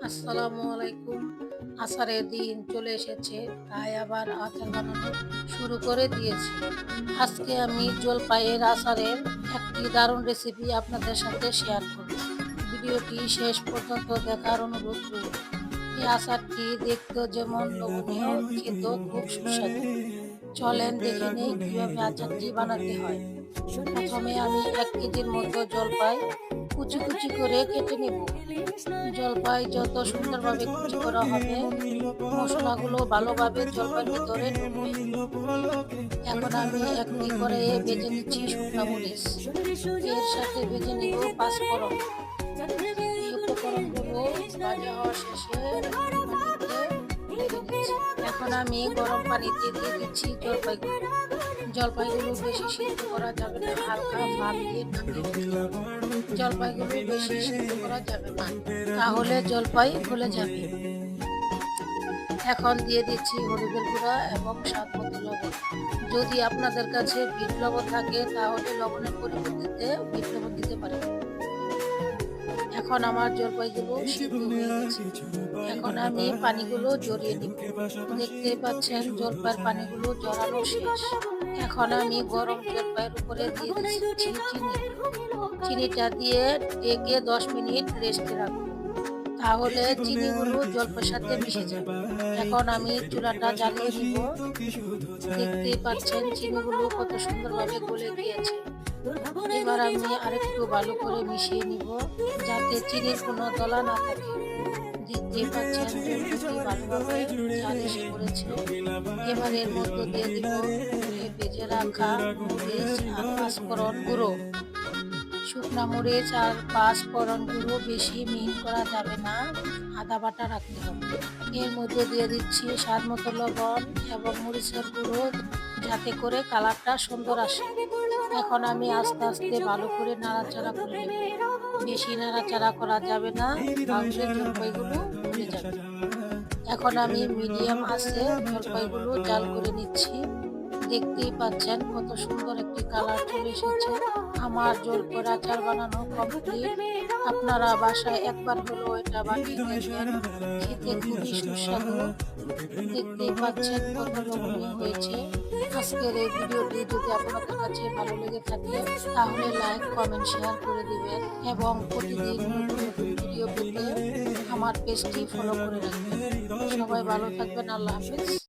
আসসালামু আলাইকুম। আচারের দিন চলে এসেছে, তাই আবার আচার বানানো শুরু করে দিয়েছি। আজকে আমি জলপাইয়ের আচারের একটি দারুণ রেসিপি আপনাদের সাথে শেয়ার করব। ভিডিওটি শেষ পর্যন্ত দেখার অনুরোধ রইল। এই আচারটি দেখতেও যেমন লোভনীয়, খেতেও খুব সুস্বাদু। চলেন দেখে নেই কিভাবে আচারটি বানাতে হয়। প্রথমে আমি 1 কেজির মতো জলপাই কুচি কুচি করে কেটে নেব। জলপাই যত সুন্দরভাবে কুচি করা হবে, মশলাগুলো ভালোভাবে জলপাইয়ের ভিতরে ঢুকবে। এখন আমি একটি কড়াইয়ে ভেজে নিচ্ছি শুকনো মরিচ। এর সাথে ভেজে নিব পাঁচফোড়ন। এই উপকরণগুলো ভাজা হওয়া শেষে পানিতে ঢেলে দিচ্ছি। এখন আমি গরম পানিতে দিয়ে দিচ্ছি জলপাইগুলো। জলপাইগুলো বেশি সিদ্ধ করা যাবে না, হালকা ভাপ দিয়ে নামিয়ে নিতে হবে। জলপাইগুলো বেশি সিদ্ধ করা যাবে না, তাহলে জলপাই গলে যাবে। এখন দিয়ে দিচ্ছি হলুদের গুঁড়া এবং স্বাদ মতো লবণ। যদি আপনাদের কাছে বিট লবণ থাকে তাহলে লবণের পরিবর্তে বিট লবণ দিতে পারেন। এখন আমার জলপাইগুলো সিদ্ধ হয়ে গেছে। এখন আমি পানিগুলো জড়িয়ে নিব। দেখতে পাচ্ছেন জলপাইয়ের পানিগুলো জড়ানো শেষ। এখন আমি গরম জলপাইয়ের উপরে দিয়ে দিচ্ছি চিনি। চিনিটা দিয়ে ঢেকে 10 মিনিট রেস্টে রাখবো, তাহলে চিনিগুলো জলপাইয়ের সাথে মিশে যাবে। এখন আমি চুলাটা জ্বালিয়ে দিব। দেখতেই পাচ্ছেন চিনিগুলো কত সুন্দরভাবে গলে গিয়েছে। এবার আমি আরেকটু ভালো করে মিশিয়ে নিব, যাতে চিনির কোনো দলা না থাকে। দেখতেই পাচ্ছেন জলপাইটি ভালোভাবে জাল এসে পড়েছে। এবার এর মধ্যে দিয়ে দিব ভেজে রাখা মরিচ আর পাঁচফোড়ন গুঁড়ো। শুকনা মরিচ আর পাঁচফোড়ন গুঁড়ো বেশি মিহিন করা যাবে না, আদা বাটা রাখতে হবে। এর মধ্যে দিয়ে দিচ্ছি স্বাদ মতো লবণ এবং মরিচের গুঁড়ো, যাতে করে কালারটা সুন্দর আসে। এখন আমি আস্তে আস্তে ভালো করে নাড়াচাড়া করে নেব। বেশি নাড়াচাড়া করা যাবে না, তাহলে জলপাইগুলো গলে যাবে। এখন আমি মিডিয়াম আঁচে জলপাইগুলো জাল করে নিচ্ছি। দেখতেই পাচ্ছেন কত সুন্দর একটি কালার চলে এসেছে। আমার জলপাইয়ের আচার বানানো কমপ্লিট। আপনারা বাসায় একবার হলেও এটা বানিয়ে দেখবেন, খেতে খুবই সুস্বাদু। দেখতেই পাচ্ছেন কত লোভনীয় হয়েছে। আজকের এই ভিডিওটি যদি আপনাদের কাছে ভালো লেগে থাকে তাহলে লাইক, কমেন্ট, শেয়ার করে দিবেন এবং প্রতিদিন নতুন নতুন ভিডিও পেতে আমার পেজটি ফলো করে রাখবেন। সবাই ভালো থাকবেন। আল্লাহ হাফেজ।